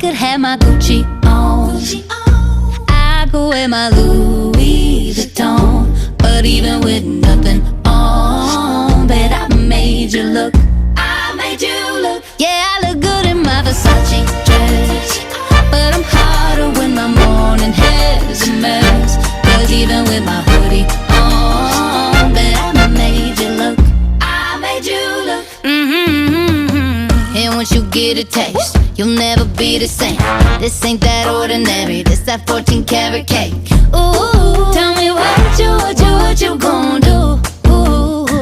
could have my Gucci on, I could wear my Louis Vuitton. But even with nothing on, bet I made you look. I made you look. Yeah, I look good in my Versace dress, but I'm hotter when my morning hair's a mess. Cause even with my hoodie on, bet I made you look. I made you look. And once you get a taste, you'll never be the same. This ain't that ordinary, this that 14 karat cake. Ooh, tell me what you gon' do